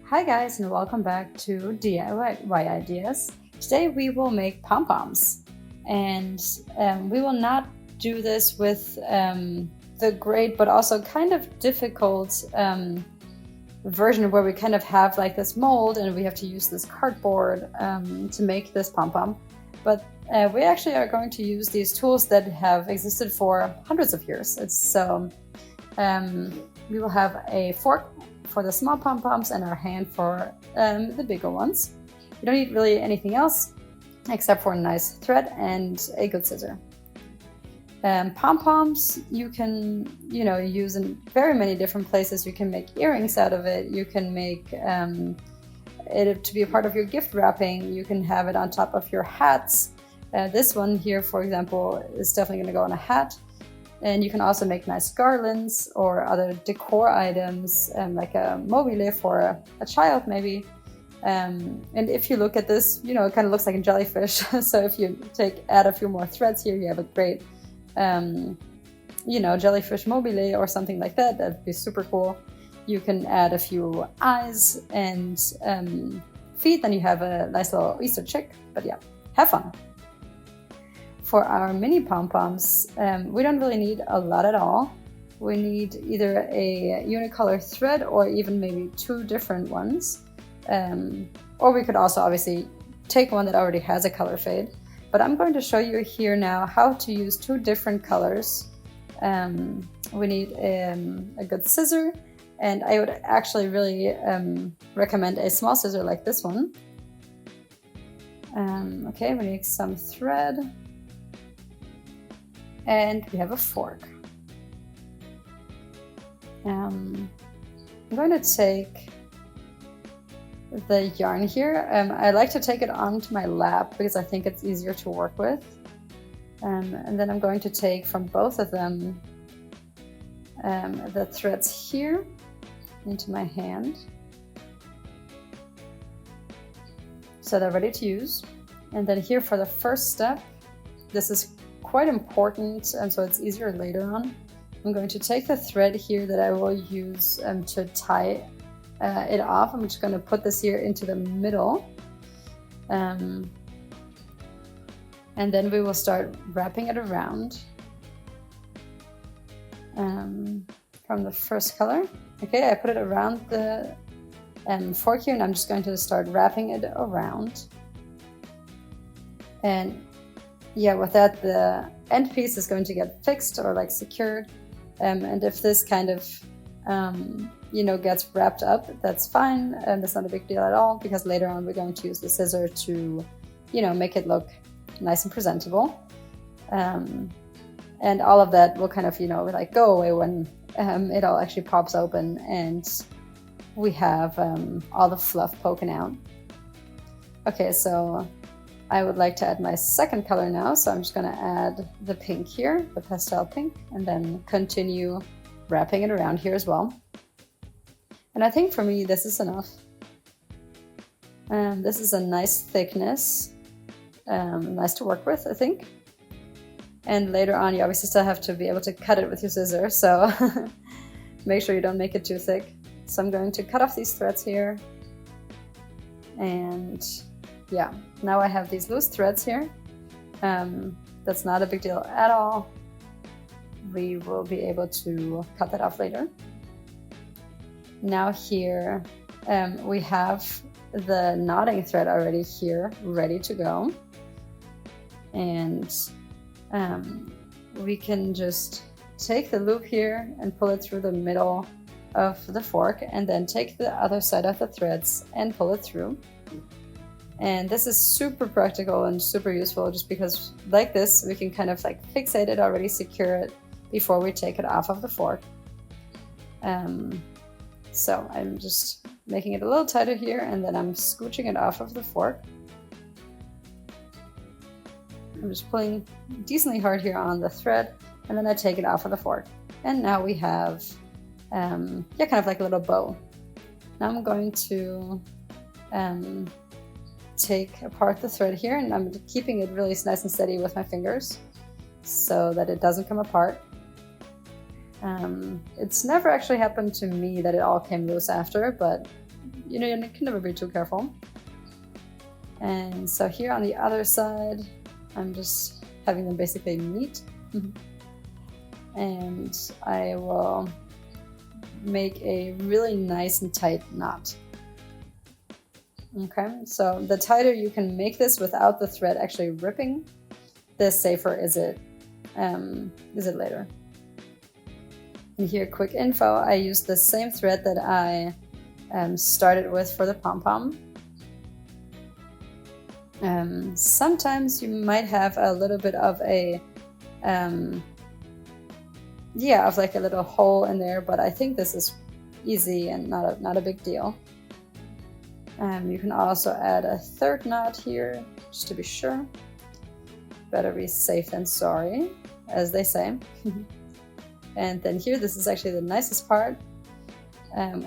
Hi guys, and welcome back to DIY Ideas. Today we will make pom-poms, and we will not do this with the great but also kind of difficult version where we kind of have like this mold and we have to use this cardboard to make this pom-pom. But we actually are going to use these tools that have existed for hundreds of years. We will have a fork for the small pom-poms and our hand for the bigger ones. You don't need really anything else except for a nice thread and a good scissor. Pom-poms you can use in very many different places. You can make earrings out of it. You can make it to be a part of your gift wrapping. You can have it on top of your hats. This one here, for example, is definitely going to go on a hat. And you can also make nice garlands or other decor items, like a mobile for a child maybe. And if you look at this, it kind of looks like a jellyfish. So if you add a few more threads here, you have a great, jellyfish mobile or something like that. That'd be super cool. You can add a few eyes and feet, then you have a nice little Easter chick. But yeah, have fun. For our mini pom-poms, we don't really need a lot at all. We need either a unicolor thread or even maybe two different ones. Or we could also obviously take one that already has a color fade. But I'm going to show you here now how to use two different colors. We need a good scissor, and I would actually really recommend a small scissor like this one. Okay, we need some thread. And we have a fork. I'm going to take the yarn here. I like to take it onto my lap because I think it's easier to work with. And then I'm going to take from both of them the threads here into my hand. So they're ready to use. And then here for the first step, this is quite important, and so it's easier later on. I'm going to take the thread here that I will use to tie it off. I'm just going to put this here into the middle, and then we will start wrapping it around from the first color. Okay, I put it around the fork here, and I'm just going to start wrapping it around. And yeah, with that, the end piece is going to get fixed or like secured. And if this kind of, gets wrapped up, that's fine. And that's not a big deal at all, because later on we're going to use the scissor to, make it look nice and presentable. And all of that will kind of, go away when it all actually pops open and we have all the fluff poking out. Okay, so I would like to add my second color now, so I'm just going to add the pink here, the pastel pink, and then continue wrapping it around here as well. And I think for me this is enough. This is a nice thickness, nice to work with, I think. And later on you obviously still have to be able to cut it with your scissors, so make sure you don't make it too thick. So I'm going to cut off these threads here, and yeah, now I have these loose threads here. That's not a big deal at all. We will be able to cut that off later. Now here we have the knotting thread already here, ready to go. And we can just take the loop here and pull it through the middle of the fork, and then take the other side of the threads and pull it through. And this is super practical and super useful, just because like this we can kind of like fixate it, already secure it before we take it off of the fork. So I'm just making it a little tighter here, and then I'm scooching it off of the fork. I'm just pulling decently hard here on the thread, and then I take it off of the fork. And now we have kind of like a little bow. Now I'm going to take apart the thread here, and I'm keeping it really nice and steady with my fingers so that it doesn't come apart. It's never actually happened to me that it all came loose after, but you know, you can never be too careful. And so here on the other side, I'm just having them basically meet. And I will make a really nice and tight knot. Okay, so the tighter you can make this without the thread actually ripping, the safer is it later. And here, quick info, I used the same thread that I started with for the pom-pom. Sometimes you might have a little bit of a, yeah, of like a little hole in there, but I think this is easy and not a big deal. You can also add a third knot here, just to be sure. Better be safe than sorry, as they say. And then here, this is actually the nicest part.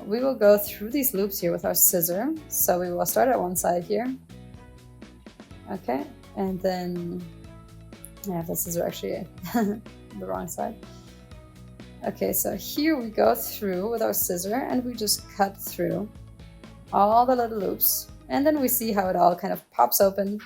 We will go through these loops here with our scissor. So we will start at one side here. Okay, and then, yeah, the scissor actually the wrong side. Okay, so here we go through with our scissor and we just cut through all the little loops, and then we see how it all kind of pops open.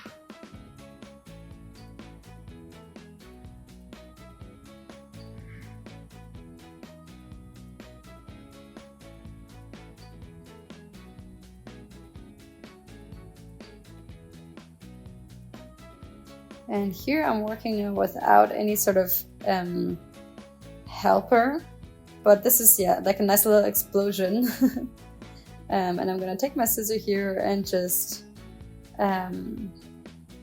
And here I'm working without any sort of helper, but this is, yeah, like a nice little explosion. And I'm gonna take my scissor here and just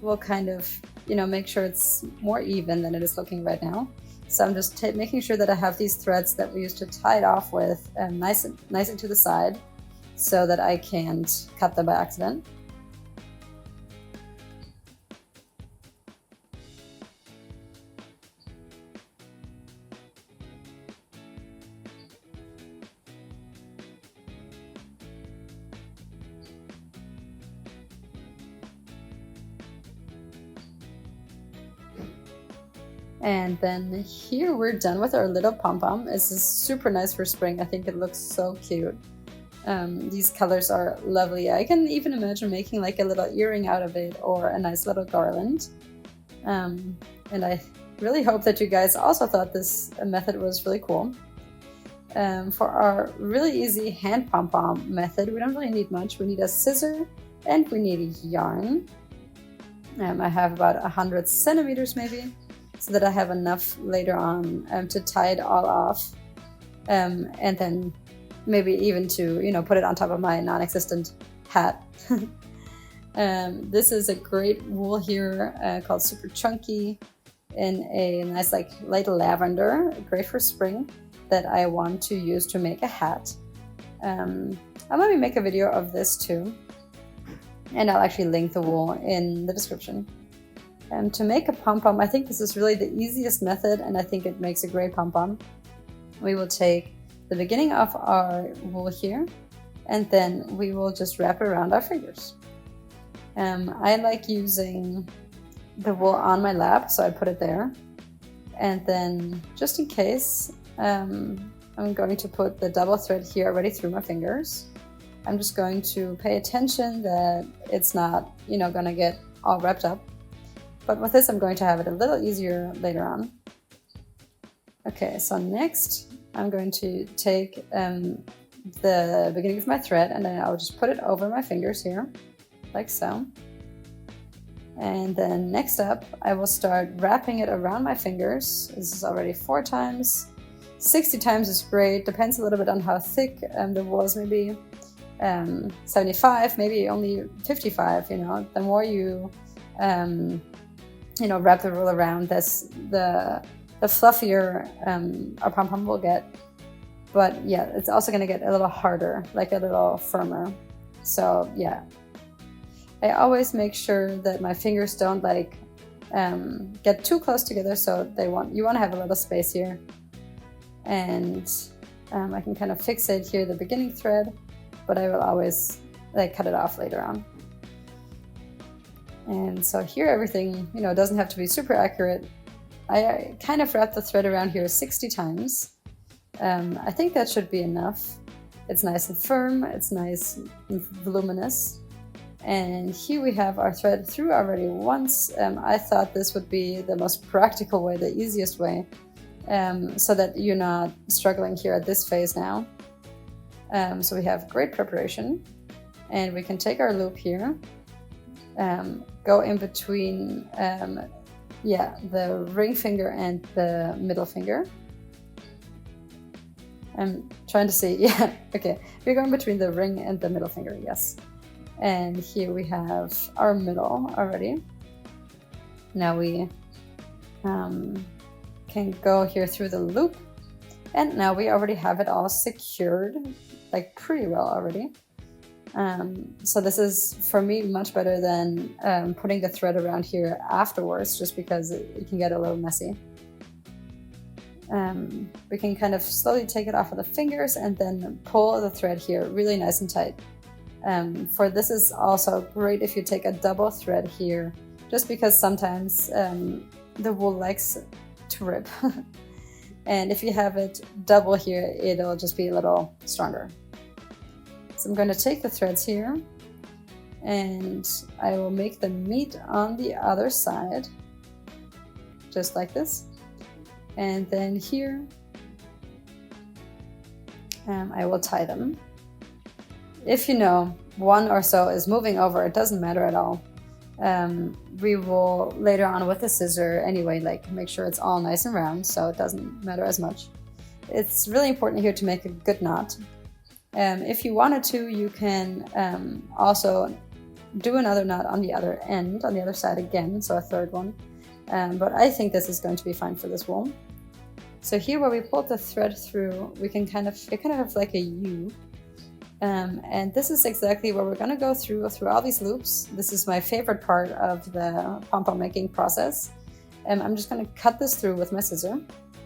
will kind of, you know, make sure it's more even than it is looking right now. So I'm just making sure that I have these threads that we used to tie it off with nice and to the side, so that I can't cut them by accident. And then here we're done with our little pom-pom. This is super nice for spring. I think it looks so cute. These colors are lovely. I can even imagine making like a little earring out of it or a nice little garland. And I really hope that you guys also thought this method was really cool. For our really easy hand pom-pom method, we don't really need much. We need a scissor and we need a yarn. I have about 100 centimeters maybe, so that I have enough later on to tie it all off, and then maybe even to, you know, put it on top of my non-existent hat. This is a great wool here called Super Chunky in a nice like light lavender, great for spring, that I want to use to make a hat. I'll maybe make a video of this too, and I'll actually link the wool in the description. To make a pom-pom, I think this is really the easiest method, and I think it makes a great pom-pom. We will take the beginning of our wool here, and then we will just wrap it around our fingers. I like using the wool on my lap, so I put it there. And then, just in case, I'm going to put the double thread here already through my fingers. I'm just going to pay attention that it's not, you know, gonna get all wrapped up. But with this, I'm going to have it a little easier later on. Okay, so next I'm going to take the beginning of my thread, and then I'll just put it over my fingers here, like so. And then next up, I will start wrapping it around my fingers. This is already 4 times. 60 times is great, depends a little bit on how thick the wool is, maybe 75, maybe only 55, you know. The more you you know, wrap the wool around this, the fluffier our pom-pom will get. But yeah, it's also going to get a little harder, like a little firmer. So yeah, I always make sure that my fingers don't like get too close together, so you want to have a little space here. And I can kind of fixate here the beginning thread, but I will always like cut it off later on. And so here everything, you know, doesn't have to be super accurate. I kind of wrap the thread around here 60 times. I think that should be enough. It's nice and firm, it's nice and voluminous. And here we have our thread through already once. I thought this would be the most practical way, the easiest way, so that you're not struggling here at this phase now. So we have great preparation, and we can take our loop here, go in between the ring finger and the middle finger. I'm trying to see, yeah, okay. We're going between the ring and the middle finger, yes. And here we have our middle already. Now we can go here through the loop, and now we already have it all secured, like pretty well already. So this is, for me, much better than putting the thread around here afterwards, just because it can get a little messy. We can kind of slowly take it off of the fingers and then pull the thread here really nice and tight. For this is also great if you take a double thread here, just because sometimes the wool likes to rip. And if you have it double here, it'll just be a little stronger. So I'm going to take the threads here, and I will make them meet on the other side, just like this. And then here, I will tie them. If you know one or so is moving over, it doesn't matter at all. We will later on with the scissor anyway, like make sure it's all nice and round, so it doesn't matter as much. It's really important here to make a good knot. If you wanted to, you can also do another knot on the other end, on the other side again, so a third one. But I think this is going to be fine for this wool. So here where we pulled the thread through, we can kind of have like a U. And this is exactly where we're going to go through all these loops. This is my favorite part of the pom-pom making process. I'm just going to cut this through with my scissor.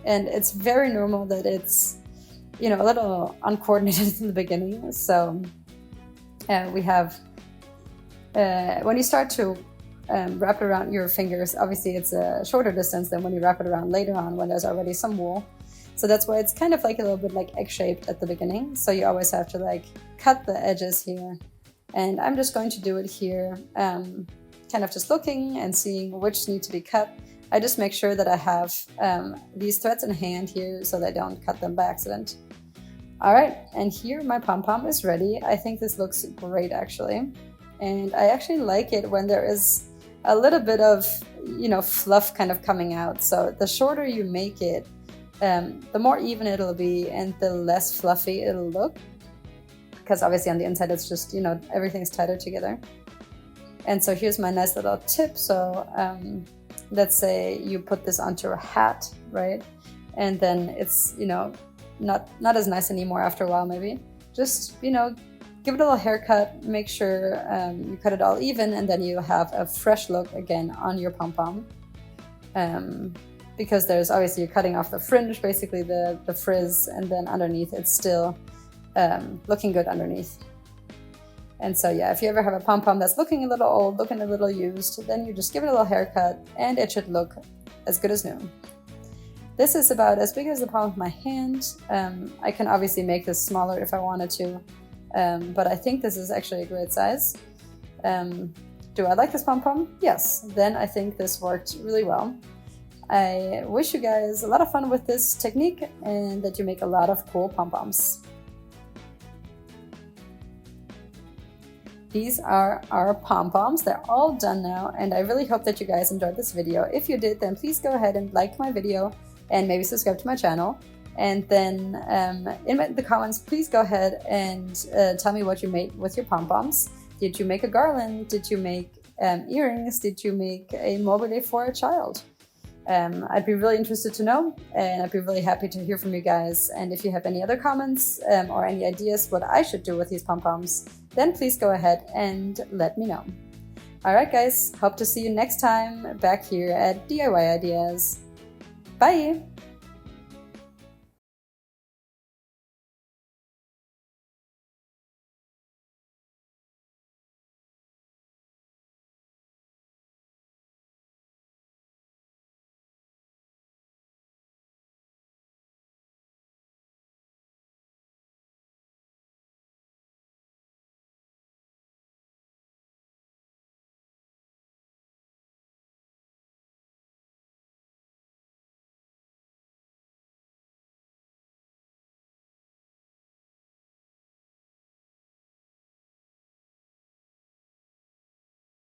And it's very normal that it's, you know, a little uncoordinated in the beginning. So we have, when you start to wrap it around your fingers, obviously it's a shorter distance than when you wrap it around later on when there's already some wool. So that's why it's kind of like a little bit like egg-shaped at the beginning. So you always have to like cut the edges here. And I'm just going to do it here, kind of just looking and seeing which need to be cut. I just make sure that I have these threads in hand here so that I don't cut them by accident. All right, and here my pom-pom is ready. I think this looks great actually. And I actually like it when there is a little bit of, you know, fluff kind of coming out. So the shorter you make it, the more even it'll be and the less fluffy it'll look. Because obviously on the inside it's just, you know, everything's tighter together. And so here's my nice little tip. So let's say you put this onto a hat, right? And then it's, you know, not as nice anymore after a while maybe. Just, you know, give it a little haircut, make sure you cut it all even, and then you have a fresh look again on your pom-pom. Because there's obviously, you're cutting off the fringe, basically the frizz, and then underneath it's still looking good underneath. And so yeah, if you ever have a pom-pom that's looking a little old, looking a little used, then you just give it a little haircut and it should look as good as new. This is about as big as the palm of my hand. I can obviously make this smaller if I wanted to, but I think this is actually a great size. Do I like this pom-pom? Yes, then I think this worked really well. I wish you guys a lot of fun with this technique and that you make a lot of cool pom-poms. These are our pom-poms. They're all done now, and I really hope that you guys enjoyed this video. If you did, then please go ahead and like my video and maybe subscribe to my channel. And then in the comments, please go ahead and tell me what you made with your pom-poms. Did you make a garland? Did you make earrings? Did you make a mobile for a child? I'd be really interested to know, and I'd be really happy to hear from you guys. And if you have any other comments or any ideas what I should do with these pom-poms, then please go ahead and let me know. Alright guys, hope to see you next time back here at DIY Ideas. Bye!